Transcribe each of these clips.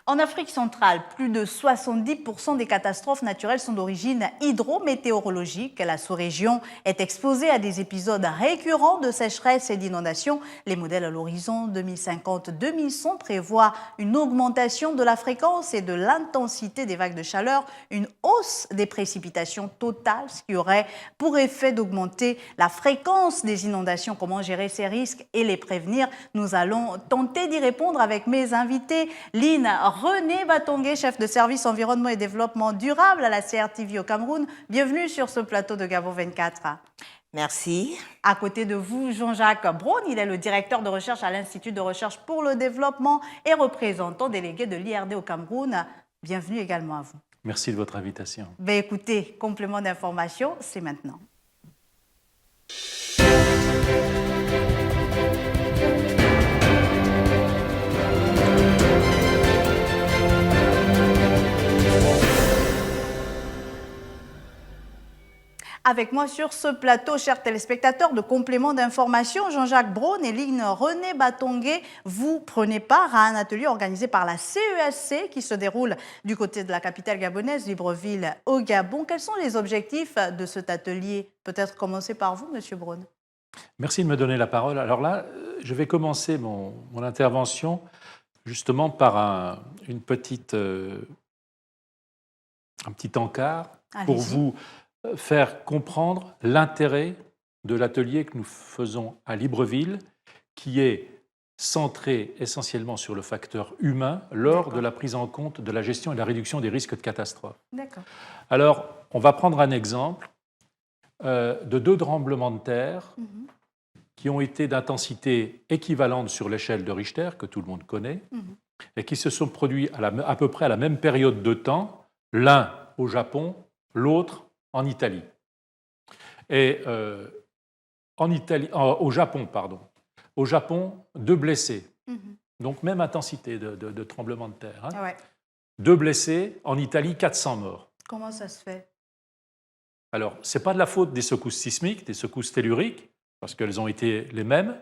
En Afrique centrale, plus de 70% des catastrophes naturelles sont d'origine hydrométéorologique. La sous-région est exposée à des épisodes récurrents de sécheresse et d'inondations. Les modèles à l'horizon 2050-2100 prévoient une augmentation de la fréquence et de l'intensité des vagues de chaleur, une hausse des précipitations totales, ce qui aurait pour effet d'augmenter la fréquence des inondations. Comment gérer ces risques et les prévenir? Nous allons tenter d'y répondre avec mes invités. Lynn René Batongué, chef de service environnement et développement durable à la CRTV au Cameroun. Bienvenue sur ce plateau de Gabo 24. Merci. À côté de vous, Jean-Jacques Braun, il est le directeur de recherche à l'Institut de recherche pour le développement et représentant délégué de l'IRD au Cameroun. Bienvenue également à vous. Merci de votre invitation. Ben écoutez, complément d'information, c'est maintenant. Avec moi sur ce plateau, chers téléspectateurs, de compléments d'information, Jean-Jacques Braun et Lynn René Batongué, vous prenez part à un atelier organisé par la CESC qui se déroule du côté de la capitale gabonaise, Libreville, au Gabon. Quels sont les objectifs de cet atelier? Peut-être commencer par vous, Monsieur Braun. Merci de me donner la parole. Alors là, je vais commencer mon intervention justement par un petit encart pour vous faire comprendre l'intérêt de l'atelier que nous faisons à Libreville, qui est centré essentiellement sur le facteur humain lors de la prise en compte de la gestion et de la réduction des risques de catastrophe. Alors, on va prendre un exemple de 2 tremblements de terre qui ont été d'intensité équivalente sur l'échelle de Richter, que tout le monde connaît, et qui se sont produits à peu près à la même période de temps, l'un au Japon, l'autre en Italie. Et au Japon, 2 blessés. Donc même intensité de tremblement de terre. Hein. Ouais. 2 blessés, en Italie, 400 morts. Comment ça se fait? Alors, ce n'est pas de la faute des secousses sismiques, des secousses telluriques, parce qu'elles ont été les mêmes,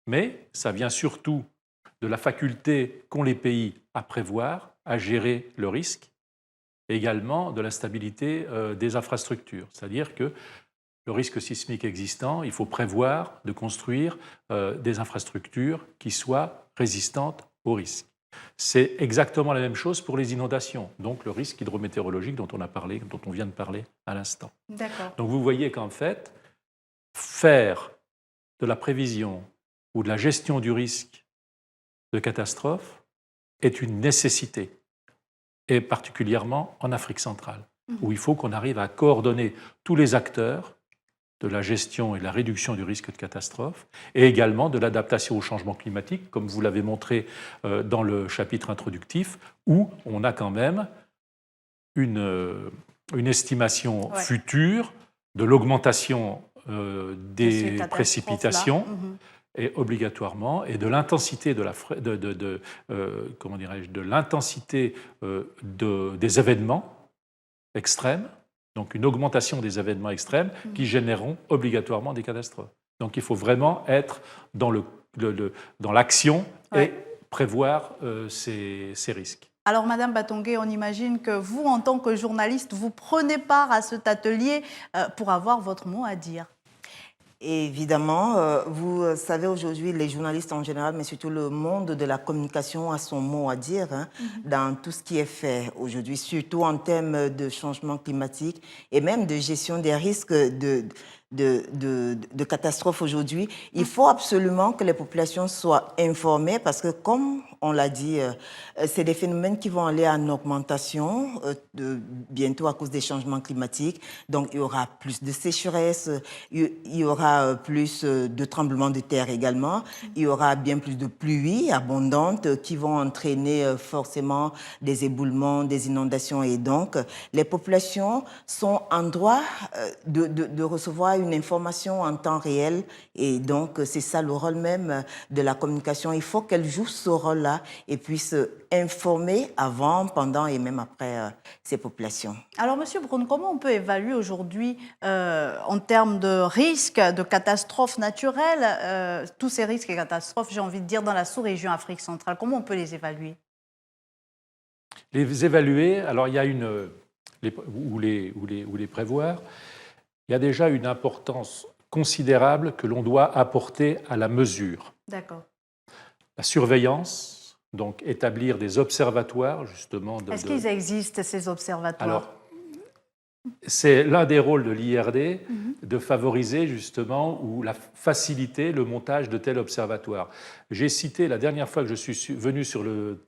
mais ça vient surtout de la faculté qu'ont les pays à prévoir, à gérer le risque, et également de la stabilité des infrastructures. C'est-à-dire que le risque sismique existant, il faut prévoir de construire des infrastructures qui soient résistantes au risque. C'est exactement la même chose pour les inondations, donc le risque hydrométéorologique dont on vient de parler à l'instant. Donc vous voyez qu'en fait, faire de la prévision ou de la gestion du risque de catastrophe est une nécessité, et particulièrement en Afrique centrale, où il faut qu'on arrive à coordonner tous les acteurs de la gestion et de la réduction du risque de catastrophe, et également de l'adaptation au changement climatique, comme vous l'avez montré dans le chapitre introductif, où on a quand même une estimation future de l'augmentation des précipitations, et obligatoirement, et de l'intensité des événements extrêmes, donc une augmentation des événements extrêmes qui généreront obligatoirement des catastrophes. Donc il faut vraiment être dans l'action et prévoir ces risques. Alors, Madame Batongué, on imagine que vous, en tant que journaliste, vous prenez part à cet atelier pour avoir votre mot à dire. Évidemment, vous savez aujourd'hui, les journalistes en général, mais surtout le monde de la communication a son mot à dire dans tout ce qui est fait aujourd'hui, surtout en termes de changement climatique et même de gestion des risques de catastrophes aujourd'hui. Il faut absolument que les populations soient informées parce que, comme on l'a dit, c'est des phénomènes qui vont aller en augmentation bientôt à cause des changements climatiques. Donc, il y aura plus de sécheresse, il y aura plus de tremblements de terre également, il y aura bien plus de pluies abondantes qui vont entraîner forcément des éboulements, des inondations. Et donc, les populations sont en droit de recevoir une information en temps réel. Et donc, c'est ça le rôle même de la communication. Il faut qu'elle joue ce rôle-là et puisse informer avant, pendant et même après ces populations. Alors, Monsieur Braun, comment on peut évaluer aujourd'hui, en termes de risques, de catastrophes naturelles, tous ces risques et catastrophes, j'ai envie de dire, dans la sous-région Afrique centrale, comment on peut les évaluer? Les évaluer, alors il y a ou les prévoir, il y a déjà une importance considérable que l'on doit apporter à la mesure. D'accord. La surveillance, donc établir des observatoires, justement. Est-ce qu'ils existent, ces observatoires? Alors, c'est l'un des rôles de l'IRD de favoriser justement ou la faciliter le montage de tels observatoires. J'ai cité la dernière fois que je suis venu sur le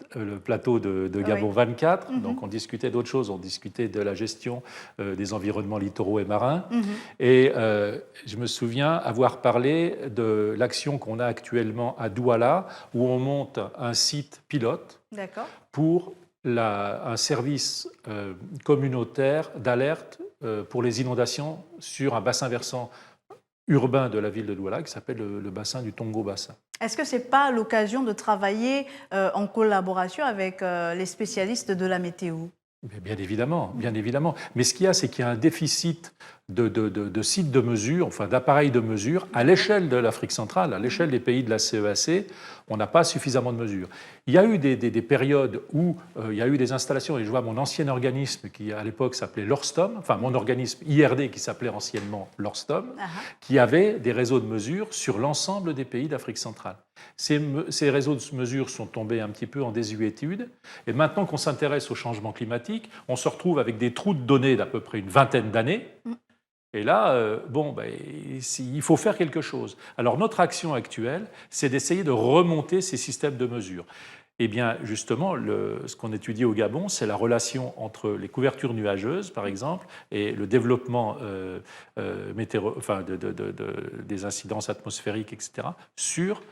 plateau de Gabon 24, donc on discutait d'autres choses, on discutait de la gestion des environnements littoraux et marins, et je me souviens avoir parlé de l'action qu'on a actuellement à Douala, où on monte un site pilote pour un service communautaire d'alerte pour les inondations sur un bassin versant urbain de la ville de Douala qui s'appelle le bassin du Tongo-Bassin. Est-ce que ce n'est pas l'occasion de travailler en collaboration avec les spécialistes de la météo? Bien évidemment, bien évidemment. Mais ce qu'il y a, c'est qu'il y a un déficit de sites de mesure, enfin d'appareils de mesure, à l'échelle de l'Afrique centrale, à l'échelle des pays de la CEAC, on n'a pas suffisamment de mesures. Il y a eu des périodes où il y a eu des installations, et je vois mon ancien organisme qui à l'époque s'appelait l'Orstom, enfin mon organisme IRD qui s'appelait anciennement l'Orstom, qui avait des réseaux de mesure sur l'ensemble des pays d'Afrique centrale. Ces réseaux de mesure sont tombés un petit peu en désuétude, et maintenant qu'on s'intéresse au changement climatique, on se retrouve avec des trous de données d'à peu près une vingtaine d'années. Et là, il faut faire quelque chose. Alors notre action actuelle, c'est d'essayer de remonter ces systèmes de mesure. Eh bien, justement, ce qu'on étudie au Gabon, c'est la relation entre les couvertures nuageuses, par exemple, et le développement des incidences atmosphériques, etc., sur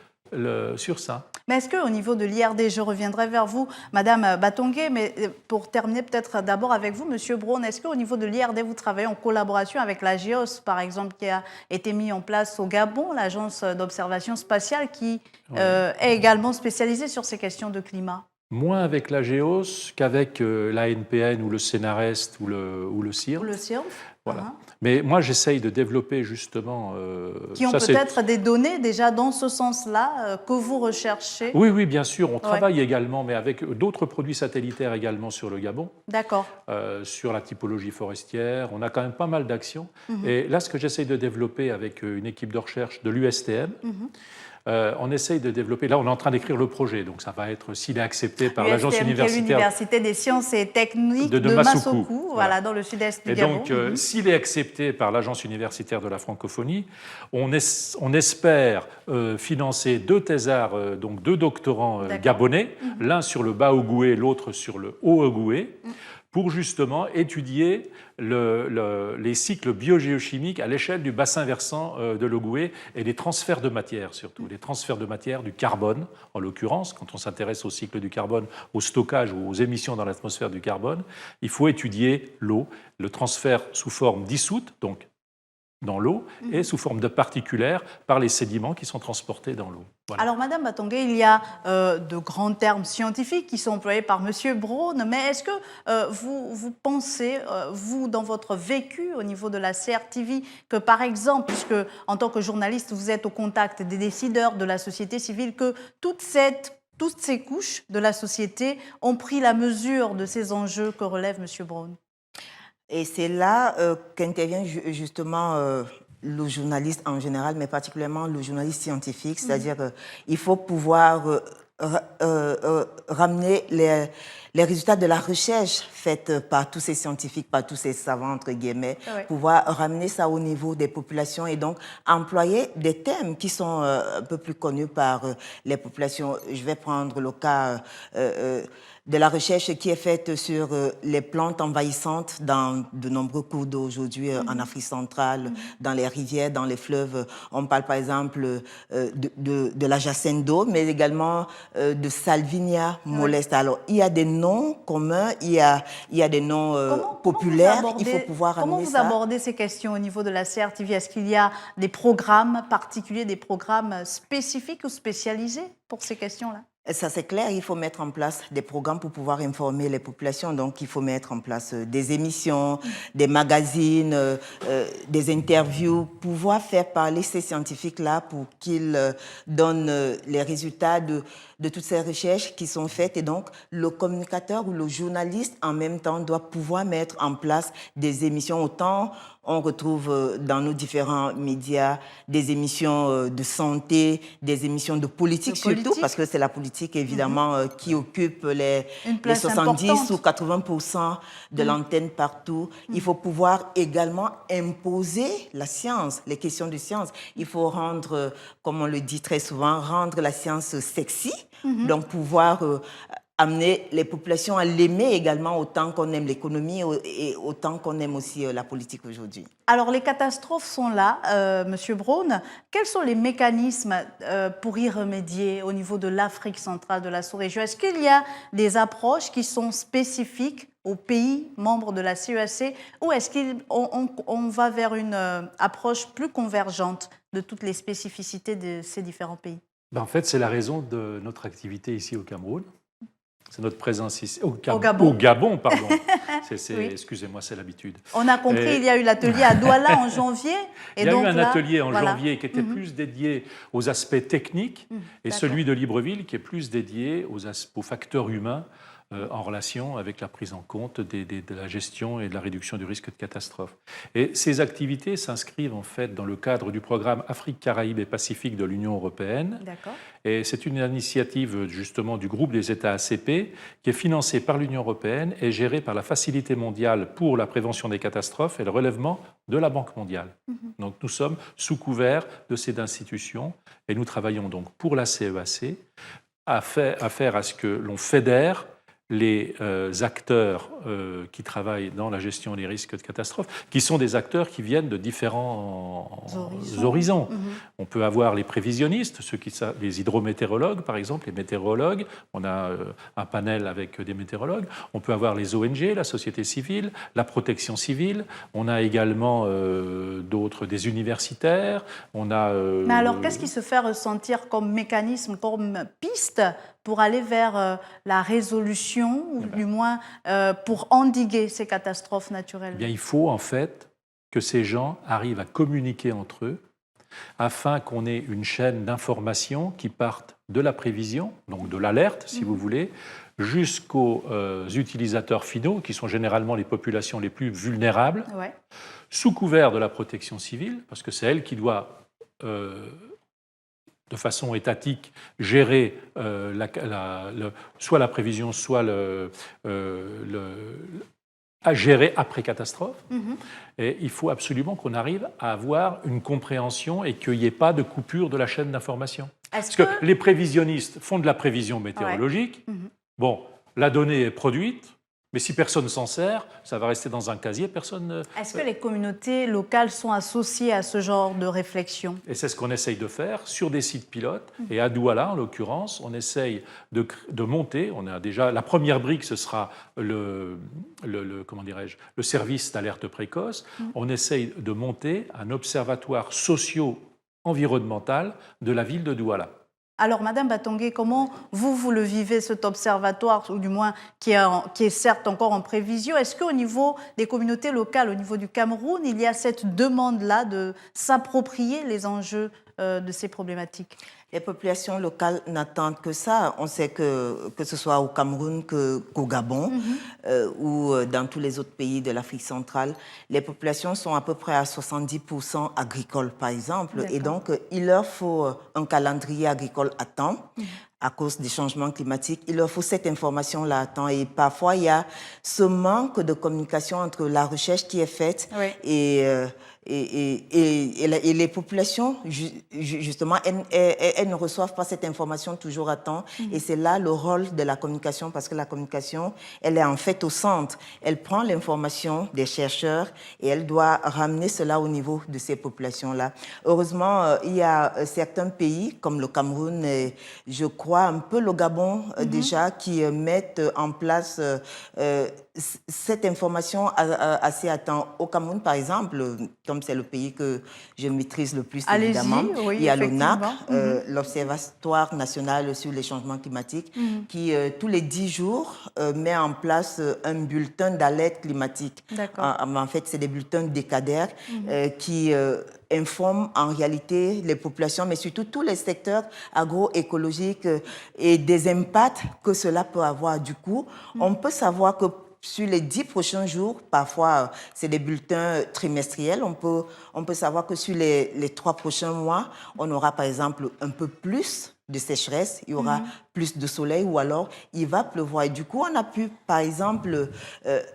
ça. Mais est-ce qu'au niveau de l'IRD, je reviendrai vers vous, Madame Batongué, mais pour terminer peut-être d'abord avec vous, Monsieur Braun, est-ce qu'au niveau de l'IRD, vous travaillez en collaboration avec la GEOS, par exemple, qui a été mis en place au Gabon, l'agence d'observation spatiale, qui est également spécialisée sur ces questions de climat? Moins avec la GEOS qu'avec l'ANPN ou le CNREST ou le CIRF. Ou le CIRF. Voilà. Mais moi, j'essaye de développer justement... qui ont peut-être des données déjà dans ce sens-là que vous recherchez? Oui, bien sûr. On travaille également, mais avec d'autres produits satellitaires également sur le Gabon. D'accord. Sur la typologie forestière. On a quand même pas mal d'actions. Et là, ce que j'essaye de développer avec une équipe de recherche de l'USTM, on essaye de développer... Là, on est en train d'écrire le projet, donc ça va être, s'il est accepté par l'agence universitaire... l'Université des sciences et techniques de Massokou, voilà, dans le sud-est du Gabon. Et donc, s'il est accepté par l'agence universitaire de la francophonie, on espère financer 2 thésards, donc 2 doctorants gabonais, l'un sur le Bas-Ogooué, l'autre sur le Haut-Ogooué, pour justement étudier les cycles biogéochimiques à l'échelle du bassin versant de l'Ogooué et les transferts de matière surtout, les transferts de matière, du carbone en l'occurrence, quand on s'intéresse au cycle du carbone, au stockage ou aux émissions dans l'atmosphère du carbone, il faut étudier l'eau, le transfert sous forme dissoute, donc dans l'eau, et sous forme de particulaires par les sédiments qui sont transportés dans l'eau. Voilà. Alors, Madame Batongué, il y a de grands termes scientifiques qui sont employés par Monsieur Braun, mais est-ce que vous pensez, vous, dans votre vécu au niveau de la CRTV, que par exemple, puisque en tant que journaliste, vous êtes au contact des décideurs de la société civile, que toutes ces couches de la société ont pris la mesure de ces enjeux que relève Monsieur Braun? Et c'est là qu'intervient justement le journaliste en général, mais particulièrement le journaliste scientifique, c'est-à-dire qu'il faut pouvoir ramener les résultats de la recherche faite par tous ces scientifiques, par tous ces savants, entre guillemets, pouvoir ramener ça au niveau des populations et donc employer des thèmes qui sont un peu plus connus par les populations. Je vais prendre le cas de la recherche qui est faite sur les plantes envahissantes dans de nombreux cours d'eau aujourd'hui en Afrique centrale, dans les rivières, dans les fleuves. On parle par exemple de la jacinthe d'eau, mais également de Salvinia molesta. Alors, il y a des noms communs, il y a des noms populaires, il faut pouvoir amener ça. Comment vous abordez ces questions au niveau de la CRTV? Est-ce qu'il y a des programmes particuliers, des programmes spécifiques ou spécialisés pour ces questions-là? Ça, c'est clair, il faut mettre en place des programmes pour pouvoir informer les populations. Donc, il faut mettre en place des émissions, des magazines, des interviews, pouvoir faire parler ces scientifiques-là pour qu'ils donnent les résultats de toutes ces recherches qui sont faites. Et donc, le communicateur ou le journaliste, en même temps, doit pouvoir mettre en place des émissions. Autant on retrouve dans nos différents médias des émissions de santé, des émissions de politique surtout, parce que c'est la politique évidemment qui occupe les 70 importante. ou 80% de l'antenne partout. Il faut pouvoir également imposer la science, les questions de science. Il faut rendre, comme on le dit très souvent, rendre la science sexy, donc pouvoir amener les populations à l'aimer également autant qu'on aime l'économie et autant qu'on aime aussi la politique aujourd'hui. Alors, les catastrophes sont là, Monsieur Braun. Quels sont les mécanismes pour y remédier au niveau de l'Afrique centrale, de la sous-région? Est-ce qu'il y a des approches qui sont spécifiques aux pays membres de la CEAC ou est-ce qu'on va vers une approche plus convergente de toutes les spécificités de ces différents pays? En fait, c'est la raison de notre activité ici au Cameroun. C'est notre présence ici au Gabon, pardon. Oui. Excusez-moi, c'est l'habitude. On a compris, il y a eu l'atelier à Douala en janvier. Il y a eu un atelier en janvier qui était plus dédié aux aspects techniques et celui de Libreville qui est plus dédié aux facteurs humains en relation avec la prise en compte de la gestion et de la réduction du risque de catastrophe. Et ces activités s'inscrivent en fait dans le cadre du programme Afrique, Caraïbes et Pacifique de l'Union européenne. Et c'est une initiative justement du groupe des États ACP qui est financée par l'Union européenne et gérée par la Facilité mondiale pour la prévention des catastrophes et le relèvement de la Banque mondiale. Donc nous sommes sous couvert de ces institutions et nous travaillons donc pour la CEAC à faire à ce que l'on fédère les acteurs qui travaillent dans la gestion des risques de catastrophe, qui sont des acteurs qui viennent de différents horizons. On peut avoir les prévisionnistes, les hydrométéorologues par exemple, les météorologues, on a un panel avec des météorologues, on peut avoir les ONG, la société civile, la protection civile, on a également des universitaires, on a... Mais alors, qu'est-ce qui se fait ressentir comme mécanisme, comme piste pour aller vers la résolution, ou du moins pour endiguer ces catastrophes naturelles? Il faut en fait que ces gens arrivent à communiquer entre eux afin qu'on ait une chaîne d'information qui parte de la prévision, donc de l'alerte si vous voulez, jusqu'aux utilisateurs finaux, qui sont généralement les populations les plus vulnérables, sous couvert de la protection civile, parce que c'est elle qui doit... de façon étatique, gérer soit la prévision, soit à gérer après catastrophe. Et il faut absolument qu'on arrive à avoir une compréhension et qu'il n'y ait pas de coupure de la chaîne d'information. Parce que les prévisionnistes font de la prévision météorologique. Bon, la donnée est produite, mais si personne s'en sert, ça va rester dans un casier, personne... Est-ce que les communautés locales sont associées à ce genre de réflexion? Et c'est ce qu'on essaye de faire sur des sites pilotes. Et à Douala, en l'occurrence, on essaye de monter. On a déjà la première brique, ce sera le service d'alerte précoce. On essaye de monter un observatoire socio-environnemental de la ville de Douala. Alors, Madame Batongué, comment vous le vivez, cet observatoire, ou du moins qui est certes encore en prévision? Est-ce qu'au niveau des communautés locales, au niveau du Cameroun, il y a cette demande-là de s'approprier les enjeux de ces problématiques? Les populations locales n'attendent que ça. On sait que ce soit au Cameroun qu'au Gabon ou dans tous les autres pays de l'Afrique centrale, les populations sont à peu près à 70% agricoles, par exemple. Et donc, il leur faut un calendrier agricole à temps. À cause des changements climatiques, il leur faut cette information-là à temps. Et parfois, il y a ce manque de communication entre la recherche qui est faite et les populations, justement, elles ne reçoivent pas cette information toujours à temps. Et c'est là le rôle de la communication, parce que la communication, elle est en fait au centre. Elle prend l'information des chercheurs et elle doit ramener cela au niveau de ces populations-là. Heureusement, il y a certains pays, comme le Cameroun et je crois un peu le Gabon déjà, qui mettent en place cette information assez à temps. Au Cameroun, par exemple, comme c'est le pays que je maîtrise le plus, Allez-y, évidemment, oui, il y a l'ONAC, effectivement. l'Observatoire national sur les changements climatiques, qui, tous les 10 jours, met en place un bulletin d'alerte climatique. D'accord. En fait, c'est des bulletins décadaires qui informent en réalité les populations, mais surtout tous les secteurs agroécologiques et des impacts que cela peut avoir. Du coup, on peut savoir que sur les 10 prochains jours, parfois c'est des bulletins trimestriels, on peut savoir que sur les 3 prochains mois, on aura par exemple un peu plus de sécheresse, il y aura plus de soleil ou alors il va pleuvoir. Et du coup, on a pu par exemple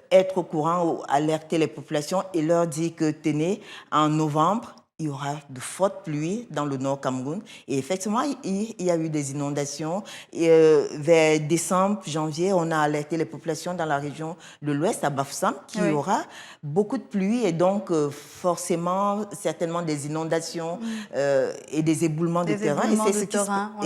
être au courant ou alerter les populations et leur dire que tenez, en novembre, il y aura de fortes pluies dans le nord Cameroun. Et effectivement, il y a eu des inondations. Et vers décembre, janvier, on a alerté les populations dans la région de l'Ouest, à Bafoussam, qu'il y aura beaucoup de pluie et donc forcément, certainement des inondations et des éboulements de terrain. Et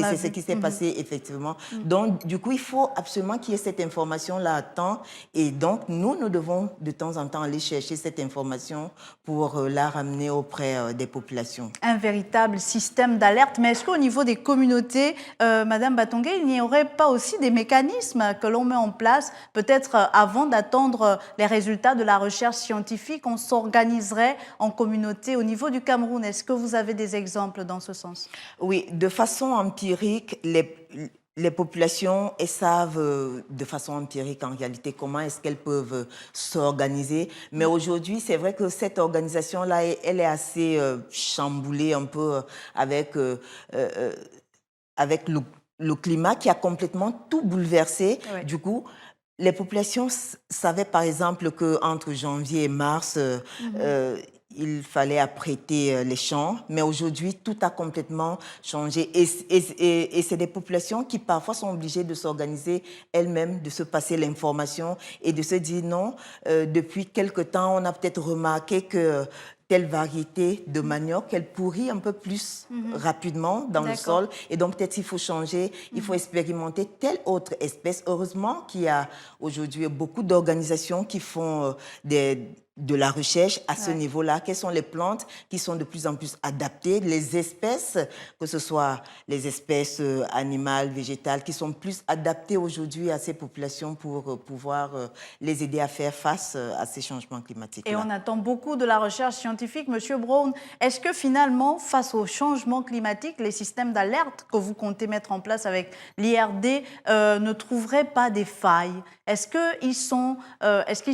c'est ce qui s'est passé, effectivement. Donc, du coup, il faut absolument qu'il y ait cette information-là à temps. Et donc, nous devons de temps en temps aller chercher cette information pour la ramener auprès des populations. Un véritable système d'alerte. Mais est-ce qu'au niveau des communautés, Madame Batongue, il n'y aurait pas aussi des mécanismes que l'on met en place, peut-être avant d'attendre les résultats de la recherche scientifique, on s'organiserait en communauté au niveau du Cameroun? Est-ce que vous avez des exemples dans ce sens? Oui, de façon empirique, les populations, elles savent de façon empirique en réalité comment est-ce qu'elles peuvent s'organiser. Mais aujourd'hui, c'est vrai que cette organisation-là, elle est assez chamboulée un peu avec le climat qui a complètement tout bouleversé. Oui. Du coup, les populations savaient par exemple qu'entre janvier et mars, il fallait apprêter les champs, mais aujourd'hui, tout a complètement changé. Et c'est des populations qui parfois sont obligées de s'organiser elles-mêmes, de se passer l'information et de se dire non, depuis quelque temps, on a peut-être remarqué que telle variété de manioc, elle pourrit un peu plus rapidement dans le sol. Et donc, peut-être il faut changer, il faut expérimenter telle autre espèce. Heureusement qu'il y a aujourd'hui beaucoup d'organisations qui font de la recherche à ce niveau-là. Quelles sont les plantes qui sont de plus en plus adaptées, les espèces, que ce soit les espèces animales, végétales, qui sont plus adaptées aujourd'hui à ces populations pour pouvoir les aider à faire face à ces changements climatiques. Et on attend beaucoup de la recherche scientifique. Monsieur Brown, est-ce que finalement, face au changement climatique, les systèmes d'alerte que vous comptez mettre en place avec l'IRD ne trouveraient pas des failles? Est-ce qu'ils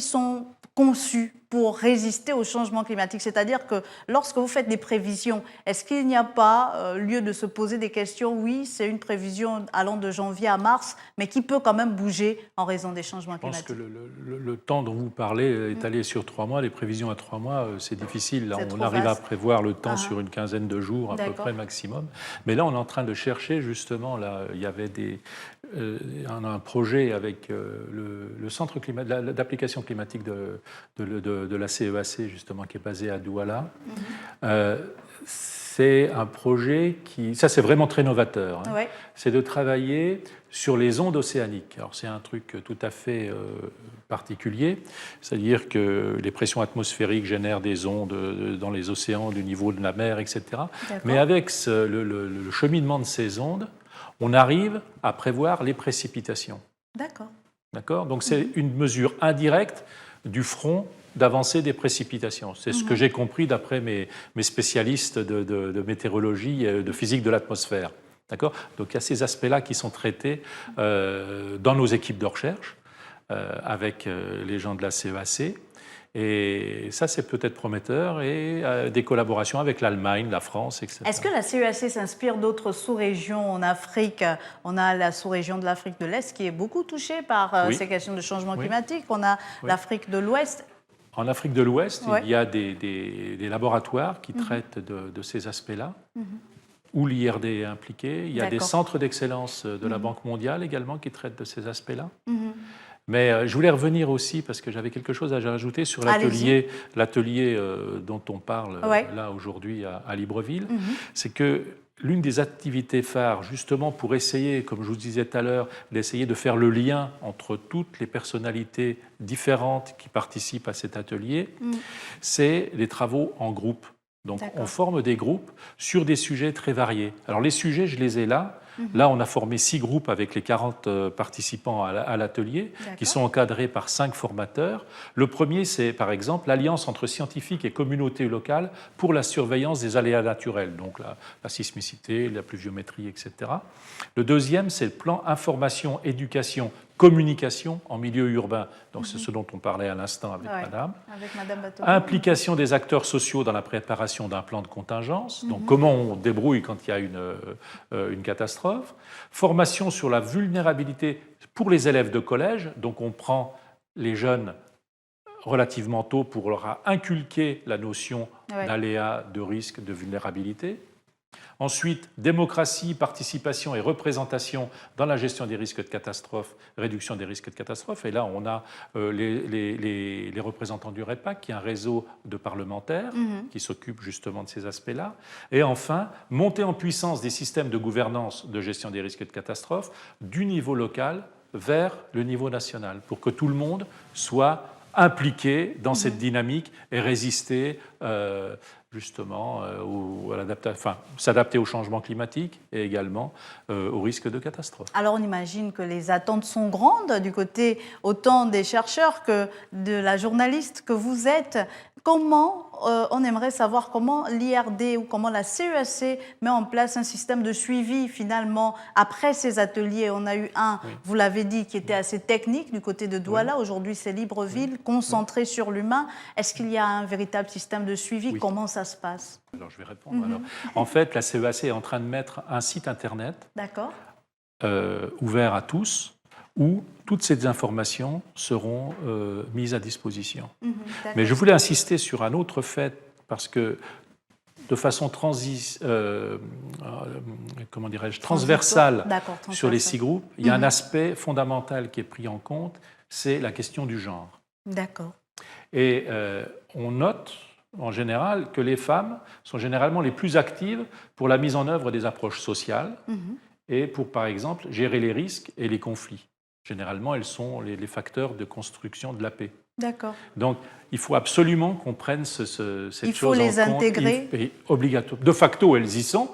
sont conçus pour résister au changement climatique? C'est-à-dire que lorsque vous faites des prévisions, est-ce qu'il n'y a pas lieu de se poser des questions? Oui, c'est une prévision allant de janvier à mars, mais qui peut quand même bouger en raison des changements climatiques. Je pense que le temps dont vous parlez est allé sur 3 mois. Les prévisions à 3 mois, c'est difficile. Là, on arrive à prévoir le temps sur une quinzaine de jours, à peu près maximum. Mais là, on est en train de chercher, justement, là, il y avait un projet avec le centre d'application climatique de la CEAC, justement, qui est basé à Douala. C'est un projet ça c'est vraiment très novateur, c'est de travailler sur les ondes océaniques. Alors c'est un truc tout à fait particulier, c'est-à-dire que les pressions atmosphériques génèrent des ondes dans les océans du niveau de la mer, etc. Mais avec le cheminement de ces ondes, on arrive à prévoir les précipitations. D'accord. Donc c'est une mesure indirecte du front d'avancée des précipitations. C'est ce que j'ai compris d'après mes spécialistes de météorologie et de physique de l'atmosphère. D'accord. Donc il y a ces aspects-là qui sont traités dans nos équipes de recherche avec les gens de la CEAC. Et ça, c'est peut-être prometteur, et des collaborations avec l'Allemagne, la France, etc. Est-ce que la CEAC s'inspire d'autres sous-régions en Afrique? On a la sous-région de l'Afrique de l'Est qui est beaucoup touchée par ces questions de changement climatique. On a l'Afrique de l'Ouest. En Afrique de l'Ouest, il y a des laboratoires qui traitent de ces aspects-là, où l'IRD est impliqué. Il y a des centres d'excellence de la Banque mondiale également qui traitent de ces aspects-là. Mais je voulais revenir aussi, parce que j'avais quelque chose à rajouter sur l'atelier dont on parle là aujourd'hui à Libreville. C'est que l'une des activités phares, justement pour essayer, comme je vous disais tout à l'heure, d'essayer de faire le lien entre toutes les personnalités différentes qui participent à cet atelier, c'est les travaux en groupe. Donc on forme des groupes sur des sujets très variés. Alors les sujets, je les ai là. Là, on a formé 6 groupes avec les 40 participants à l'atelier, qui sont encadrés par 5 formateurs. Le premier, c'est par exemple l'Alliance entre scientifiques et communautés locales pour la surveillance des aléas naturels, donc la sismicité, la pluviométrie, etc. Le deuxième, c'est le plan information, éducation, communication en milieu urbain. Donc c'est ce dont on parlait à l'instant avec Madame. Avec Madame Bateau. Implication des acteurs sociaux dans la préparation d'un plan de contingence. Donc comment on débrouille quand il y a une catastrophe. Formation sur la vulnérabilité pour les élèves de collège. Donc on prend les jeunes relativement tôt pour leur inculquer la notion d'aléa, de risque, de vulnérabilité. Ensuite, démocratie, participation et représentation dans la gestion des risques de catastrophe, réduction des risques de catastrophe. Et là, on a les représentants du REPAC, qui est un réseau de parlementaires qui s'occupent justement de ces aspects-là. Et enfin, montée en puissance des systèmes de gouvernance de gestion des risques de catastrophe du niveau local vers le niveau national, pour que tout le monde soit impliqué dans cette dynamique et résister justement s'adapter au changement climatique et également au risque de catastrophe. Alors on imagine que les attentes sont grandes du côté autant des chercheurs que de la journaliste que vous êtes. Comment, on aimerait savoir comment l'IRD ou comment la CEAC met en place un système de suivi finalement après ces ateliers. On a eu un, vous l'avez dit, qui était assez technique du côté de Douala. Aujourd'hui, c'est Libreville, concentré sur l'humain. Est-ce qu'il y a un véritable système de suivi? Comment ça se passe? Alors, je vais répondre. Alors, en fait, la CEAC est en train de mettre un site internet ouvert à tous, où toutes ces informations seront mises à disposition. Mais je voulais insister sur un autre fait, parce que de façon transversale sur les 6 groupes, il y a un aspect fondamental qui est pris en compte, c'est la question du genre. D'accord. Et on note en général que les femmes sont généralement les plus actives pour la mise en œuvre des approches sociales et pour, par exemple, gérer les risques et les conflits. Généralement, elles sont les facteurs de construction de la paix. D'accord. Donc, il faut absolument qu'on prenne cette chose en compte. Il faut les intégrer. Obligatoire. De facto, elles y sont,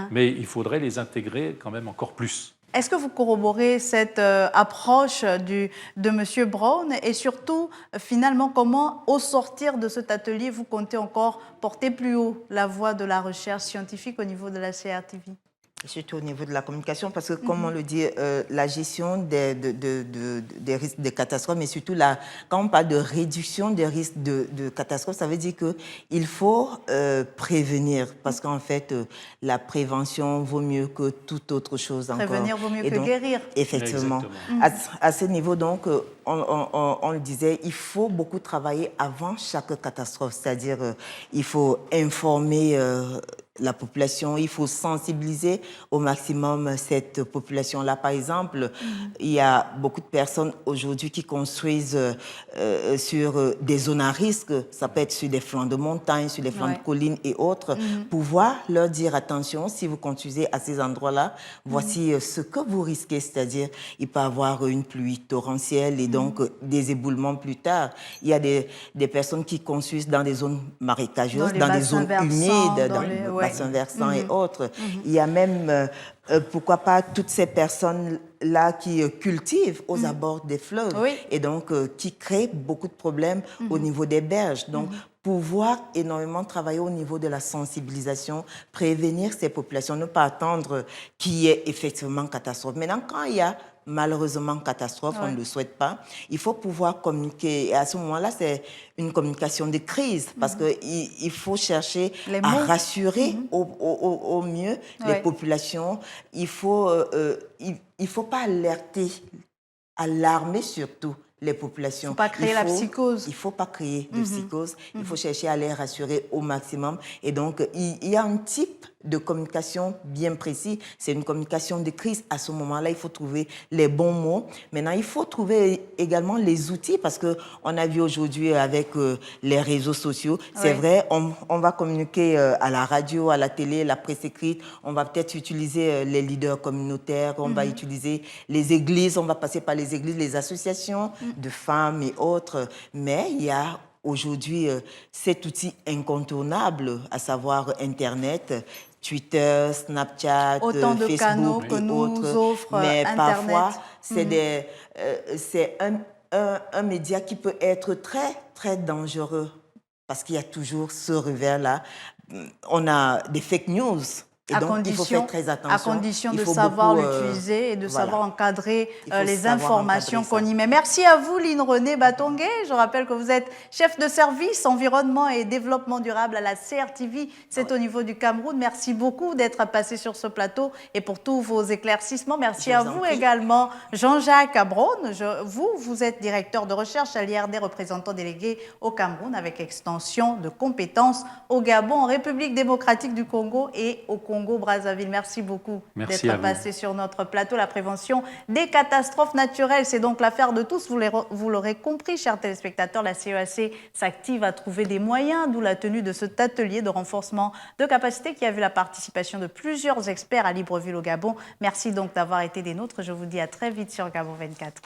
mais il faudrait les intégrer quand même encore plus. Est-ce que vous corroborez cette approche de M. Brown et surtout, finalement, comment, au sortir de cet atelier, vous comptez encore porter plus haut la voie de la recherche scientifique au niveau de la CRTV? Surtout au niveau de la communication, parce que, comme on le dit, la gestion des risques de catastrophe, mais surtout, quand on parle de réduction des risques de catastrophe, ça veut dire qu'il faut prévenir, parce qu'en fait, la prévention vaut mieux que toute autre chose encore. Prévenir vaut mieux que guérir. Effectivement. À ce niveau, donc, on le disait, il faut beaucoup travailler avant chaque catastrophe, c'est-à-dire il faut informer la population, il faut sensibiliser au maximum cette population-là. Par exemple, il y a beaucoup de personnes aujourd'hui qui construisent sur des zones à risque, ça peut être sur des flancs de montagne, sur des flancs de collines et autres, pouvoir leur dire attention, si vous construisez à ces endroits-là, voici ce que vous risquez, c'est-à-dire il peut y avoir une pluie torrentielle et donc des éboulements plus tard. Il y a des personnes qui construisent dans des zones marécageuses, dans des zones humides, dans les bassins versants et autres. Il y a même, pourquoi pas, toutes ces personnes-là qui cultivent aux abords des fleuves et donc qui créent beaucoup de problèmes au niveau des berges. Donc, pouvoir énormément travailler au niveau de la sensibilisation, prévenir ces populations, ne pas attendre qu'il y ait effectivement catastrophe. Maintenant, quand il y a malheureusement catastrophe, on ne le souhaite pas, il faut pouvoir communiquer. Et à ce moment-là, c'est une communication de crise parce qu'il faut chercher à rassurer au mieux les populations. Il faut pas alerter, alarmer surtout les populations. Il ne faut pas créer la psychose. Il ne faut pas créer de psychose. Il faut chercher à les rassurer au maximum. Et donc, il y a un type de communication bien précis. C'est une communication de crise. À ce moment-là, il faut trouver les bons mots. Maintenant, il faut trouver également les outils parce qu'on a vu aujourd'hui avec les réseaux sociaux, c'est vrai, on va communiquer à la radio, à la télé, la presse écrite. On va peut-être utiliser les leaders communautaires. On va utiliser les églises. On va passer par les églises, les associations de femmes et autres. Mais il y a aujourd'hui cet outil incontournable, à savoir Internet, Twitter, Snapchat, autant de Facebook canaux que et nous autres. offre Mais Internet. parfois, c'est un média qui peut être très, très dangereux parce qu'il y a toujours ce revers-là. On a des fake news. Et donc, il faut faire très attention. À condition Il de faut savoir beaucoup, l'utiliser et de voilà. savoir encadrer Il faut les savoir informations encadrer qu'on ça. y met. Merci à vous, Lynn René Batongué. Je rappelle que vous êtes chef de service environnement et développement durable à la CRTV. C'est au niveau du Cameroun. Merci beaucoup d'être passé sur ce plateau et pour tous vos éclaircissements. Merci à vous également, Jean-Jacques Abrone. Vous êtes directeur de recherche à l'IRD, représentant délégué au Cameroun avec extension de compétences au Gabon, en République démocratique du Congo et au Congo-Brazzaville. Merci beaucoup d'être passé sur notre plateau. La prévention des catastrophes naturelles, c'est donc l'affaire de tous. Vous l'aurez compris, chers téléspectateurs, la CEAC s'active à trouver des moyens, d'où la tenue de cet atelier de renforcement de capacité qui a vu la participation de plusieurs experts à Libreville au Gabon. Merci donc d'avoir été des nôtres. Je vous dis à très vite sur Gabon 24.